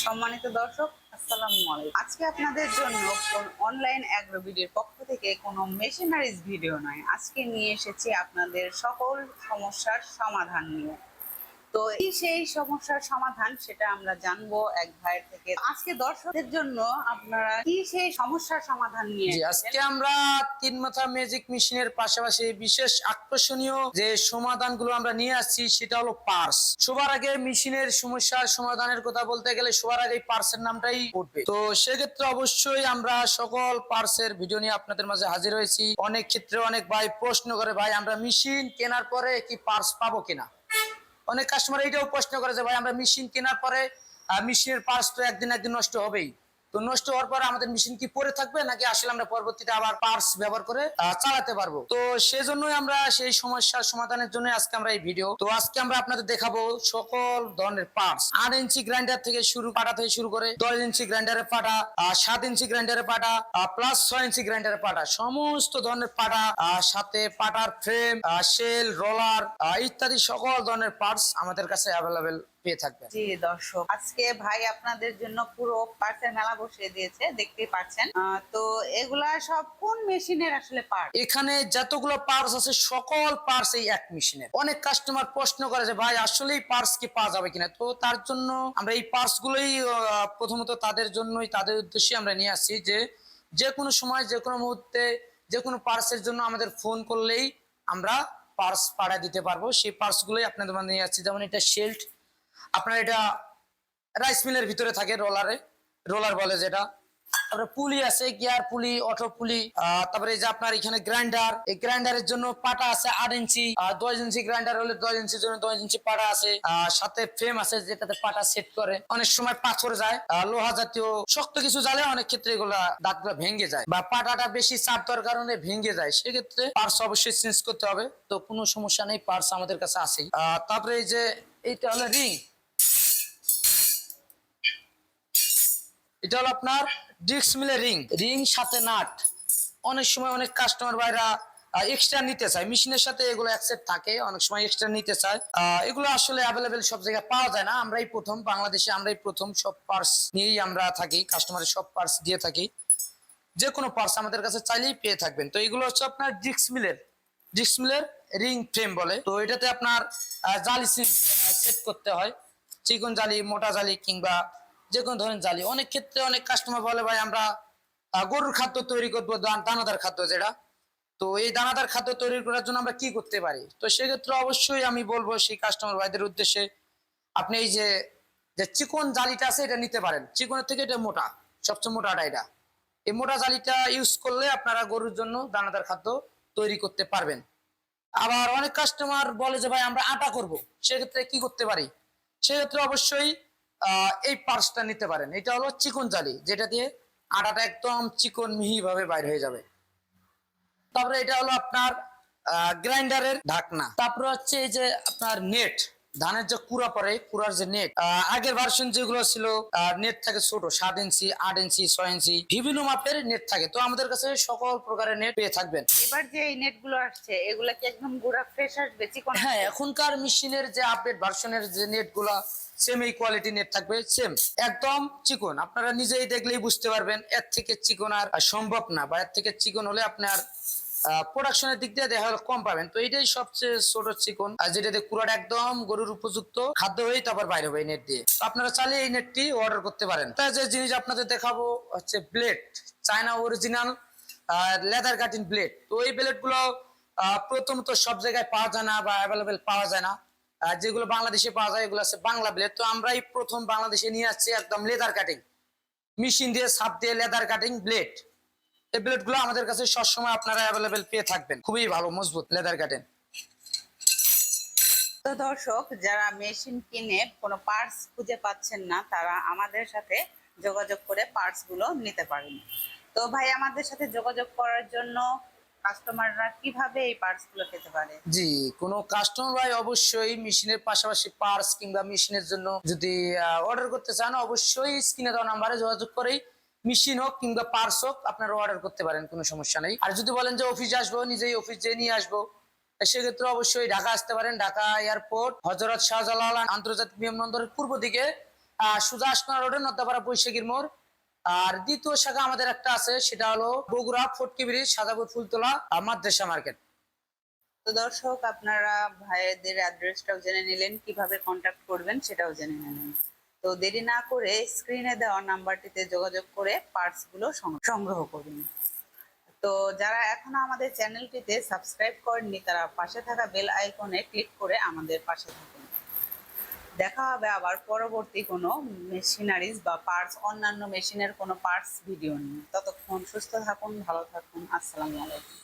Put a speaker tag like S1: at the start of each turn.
S1: সম্মানিত দর্শক, আসসালামু আলাইকুম। আজকে আপনাদের জন্য অনলাইন অ্যাগ্রোবিডির পক্ষ থেকে কোনো মেশিনারিজ ভিডিও নয়, আজকে নিয়ে এসেছি আপনাদের সকল সমস্যার সমাধান নিয়ে। তো এই সেই সমস্যার সমাধান সেটা আমরা জানবো এক ভাইয়ের থেকে। আজকে দর্শকদের জন্য আপনারা কি সেই সমস্যার সমাধান নিয়ে
S2: আজকে আমরা তিন মাথা ম্যাজিক মেশিনের পাশাপাশি বিশেষ আকর্ষণীয় যে সমাধানগুলো আমরা নিয়ে আসছি সেটা হলো পার্স। সবার আগে মেশিনের সমস্যার সমাধানের কথা বলতে গেলে সবার আগে পার্সের নামটাই উঠবে। তো সেক্ষেত্রে অবশ্যই আমরা সকল পার্সের ভিডিও নিয়ে আপনাদের মাঝে হাজির হয়েছি। অনেক ক্ষেত্রে অনেক ভাই প্রশ্ন করে, ভাই আমরা মেশিন কেনার পরে কি পার্স পাবো কিনা। অনেক কাস্টমার এটাও প্রশ্ন করে যে ভাই আমরা মেশিন কেনার পরে মেশিনের পার্টস তো একদিন নষ্ট হবেই, তো নষ্ট হওয়ার পরে আমাদের মেশিন কি পড়ে থাকবে নাকি আসলে আমরা পরবর্তীতে আবার পার্টস ব্যবহার করে চালাতে পারবো। তো সেজন্যই আমরা সেই সমস্যার সমাধানের জন্য আজকে আমরা এই ভিডিও। তো আজকে আমরা আপনাদের দেখাবো সকল ধরনের পার্টস, 8 ইঞ্চি গ্রাইন্ডার থেকে পাটা থেকে শুরু করে 10 ইঞ্চি গ্রাইন্ডারের পাটা, 7 ইঞ্চি গ্রাইন্ডারের পাটা, প্লাস 6 ইঞ্চি গ্রাইন্ডারের পাটা, সমস্ত ধরনের পাটা, সাথে পাটার ফ্রেম, শেল, রোলার ইত্যাদি সকল ধরনের পার্টস আমাদের কাছে অ্যাভেলেবেল পেয়ে থাকবেন।
S1: জি দর্শক, আজকে ভাই আপনাদের জন্য পুরো পার্টসের মেলা বসিয়ে দিয়েছে, দেখতেই পাচ্ছেন। তো এগুলা সব কোন মেশিনের আসলে পার্ট?
S2: এখানে যতগুলো পার্টস আছে সকল পার্টস এই এক মেশিনের। অনেক কাস্টমার প্রশ্ন করে যে ভাই আসলেই পার্টস কি পাওয়া যাবে কিনা। তো তার জন্য আমরা এই পার্টস গুলোই প্রথমত তাদের জন্যই, তাদের উদ্দেশ্যে আমরা নিয়ে আসছি যে যে কোনো সময় যে কোনো মুহূর্তে যে কোনো পার্টসের জন্য আমাদের ফোন করলেই আমরা পার্টস পাঠিয়ে দিতে পারবো। সেই পার্টস গুলোই আপনাদের মাঝে নিয়ে আসছি। যেমন এটা শেল্ট, আপনার এটা রাইস মিলের ভিতরে থাকে, রোলার বলে যেটা। তারপরে পুলি আছে, গিয়ার পুলি, অটো পুলি। তারপরে এই যে আপনার এখানে গ্রাইন্ডার, এই গ্রাইন্ডারের জন্য পাটা আছে 8 ইঞ্চি, 10 ইঞ্চি গ্রাইন্ডার হলে 10 ইঞ্চির জন্য 10 ইঞ্চি পাটা আছে। সাথে ফ্রেম আছে যেটাতে পাটা সেট করে। অনেক সময় পাথর যায়, লোহা জাতীয় শক্ত কিছু জ্বালে, অনেক ক্ষেত্রে এগুলা দাঁতগুলো ভেঙে যায় বা পাটাটা বেশি চাপ দেওয়ার কারণে ভেঙে যায়, সেক্ষেত্রে পার্টস অবশ্যই চেঞ্জ করতে হবে। তো কোনো সমস্যা নেই, পার্টস আমাদের কাছে আছেই। তারপরে এই যে এইটা হলো রিং, এটা হলো আপনার ডিস্ক মিলের রিং সাথে নাট। অনেক সময় অনেক কাস্টমার ভাইরা এক্সট্রা নিতে চায়, মেশিনের সাথে এগুলো অ্যাকসেপ্ট থাকে, অনেক সময় এক্সট্রা নিতে চায়। এগুলো আসলে অ্যাভেলেবেল সব জায়গায় পাওয়া যায় না, আমরাই প্রথম বাংলাদেশে, আমরাই প্রথম সব পার্টস নিয়েই আমরা থাকি, কাস্টমারের সব পার্টস দিয়ে থাকি। যে কোনো পার্টস আমাদের কাছে চাইলেই পেয়ে থাকবেন। তো এগুলো হচ্ছে আপনার ডিস্ক মিলের রিং ফ্রেম বলে। তো এটাতে আপনার জালি সেট করতে হয়, চিকন জালি, মোটা জালি কিংবা যে কোনো ধরনের জালি। অনেক ক্ষেত্রে অনেক কাস্টমার বলে ভাই আমরা গরুর খাদ্য তৈরি করবো, দানাদার খাদ্য যেটা। তো এই দানাদার খাদ্য তৈরি করার জন্য আমরা কি করতে পারি। তো সেক্ষেত্রে অবশ্যই আমি বলবো সেই কাস্টমার ভাইদের উদ্দেশ্যে, আপনি এই যে চিকন জালিটা আছে এটা নিতে পারেন। চিকনের থেকে এটা মোটা, সবচেয়ে মোটাটা এটা। এই মোটা জালিটা ইউজ করলে আপনারা গরুর জন্য দানাদার খাদ্য তৈরি করতে পারবেন। আবার অনেক কাস্টমার বলে যে ভাই আমরা আটা করব, সেক্ষেত্রে কি করতে পারি। সেক্ষেত্রে অবশ্যই এই পার্টসটা নিতে পারেন। এটা হলো চিকন জালি, যেটা দিয়ে আটাটা একদম চিকন মিহি ভাবে বাইর হয়ে যাবে। তারপরে এটা হলো আপনার গ্রাইন্ডারের ঢাকনা। তারপরে হচ্ছে এই যে আপনার নেট, ধানের যে কুড়া পরে, কুড়ার যে নেট। আগের ভার্সন যেগুলো ছিল নেট থাকে ছোট, 7 ইঞ্চি, 8 ইঞ্চি, 6 ইঞ্চি, বিভিন্ন মাপের নেট থাকে। তো আমাদের কাছে সকল প্রকারের নেট পেয়ে থাকবেন।
S1: এবার যে এই নেট গুলো আসছে এগুলা কি একদম গুড়া ফ্রেশ আসবে, চিকন?
S2: হ্যাঁ, এখনকার মেশিনের যে আপডেট ভার্সনের যে নেট গুলা সেম এই কোয়ালিটি নেট থাকবে, সেম একদম চিকন। আপনারা নিজেই দেখলেই বুঝতে পারবেন এর থেকে চিকন আর সম্ভব না, বা এর থেকে চিকন হলে আপনার প্রোডাকশনের দিক দিয়ে দেখা গেল কম পাবেন। তো এইটাই সবচেয়ে ছোট চিকন, আর যেটাতে কুড়াটা একদম গরুর উপযুক্ত খাদ্য হয়ে তারপর বাইরে হবে এই নেট দিয়ে। তো আপনারা চাইলে এই নেটটি অর্ডার করতে পারেন। তাই যে জিনিস আপনাদের দেখাবো হচ্ছে blade, China original leather cutting blade. তো এই ব্লেড গুলো প্রথমত সব জায়গায় পাওয়া যায় না বা অ্যাভেলেবেল পাওয়া যায় না। যেগুলো বাংলাদেশে পাওয়া যায় এগুলো আছে বাংলা ব্লেড। তো আমরাই প্রথম বাংলাদেশে নিয়ে আসছি একদম লেদার কাটিং মেশিন দিয়ে, সাপ দিয়ে লেদার কাটিং ব্লেড। এই ব্লেড গুলো আমাদের কাছে সবসময় আপনারা অ্যাভেলেবেল পেয়ে থাকবেন, খুবই ভালো মজবুত লেদার কাটিং।
S1: তো দর্শক, যারা মেশিন কিনে কোনো পার্টস খুঁজে পাচ্ছেন না তারা আমাদের সাথে যোগাযোগ করে পার্টস গুলো নিতে পারেন। তো ভাই, আমাদের সাথে যোগাযোগ করার জন্য কাস্টমাররা কিভাবে এই পার্টস গুলো পেতে পারে?
S2: জি, কোনো কাস্টমার ভাই অবশ্যই মেশিনের পাশাপাশি পার্টস কিংবা মেশিনের জন্য যদি অর্ডার করতে চান, অবশ্যই স্ক্রিনে দেওয়া নাম্বারে যোগাযোগ করেই মেশিন হোক কিংবা পার্টস হোক আপনারা অর্ডার করতে পারেন, কোনো সমস্যা নেই। আর যদি বলেন যে অফিসে আসবো, নিজেই অফিস যেয়ে নিয়ে আসবো, সেক্ষেত্রে অবশ্যই ঢাকা আসতে পারেন। ঢাকা এয়ারপোর্ট হযরত শাহজালাল আন্তর্জাতিক বিমানবন্দরের পূর্ব দিকে সুজা আসনা রোডে নদ্দাপাড়া বৈশাখীর মোড়। আর দ্বিতীয় শাখা আমাদের একটা আছে, সেটা হলো বগুড়া ফটকি ব্রিজ সাদাপুর ফুলতলা মাদ্রাসা মার্কেট।
S1: তো দর্শক, আপনারা ভাইয়েদের অ্যাড্রেসটাও জেনে নিলেন, কিভাবে কন্ট্যাক্ট করবেন সেটাও জেনে নিলেন। তো দেরি না করে স্ক্রিনে দেওয়া নাম্বারটিতে যোগাযোগ করে পার্টসগুলো সংগ্রহ করুন। তো যারা এখনো আমাদের চ্যানেলটিতে সাবস্ক্রাইব করেননি, তারা পাশে থাকা বেল আইকনে ক্লিক করে আমাদের পাশে থাকুন। দেখা হবে আবার পরবর্তী কোনো মেশিনারিজ বা পার্টস, অন্যান্য মেশিনের কোনো পার্টস ভিডিও নিয়ে। ততক্ষণ সুস্থ থাকুন, ভালো থাকুন। আসসালামু আলাইকুম।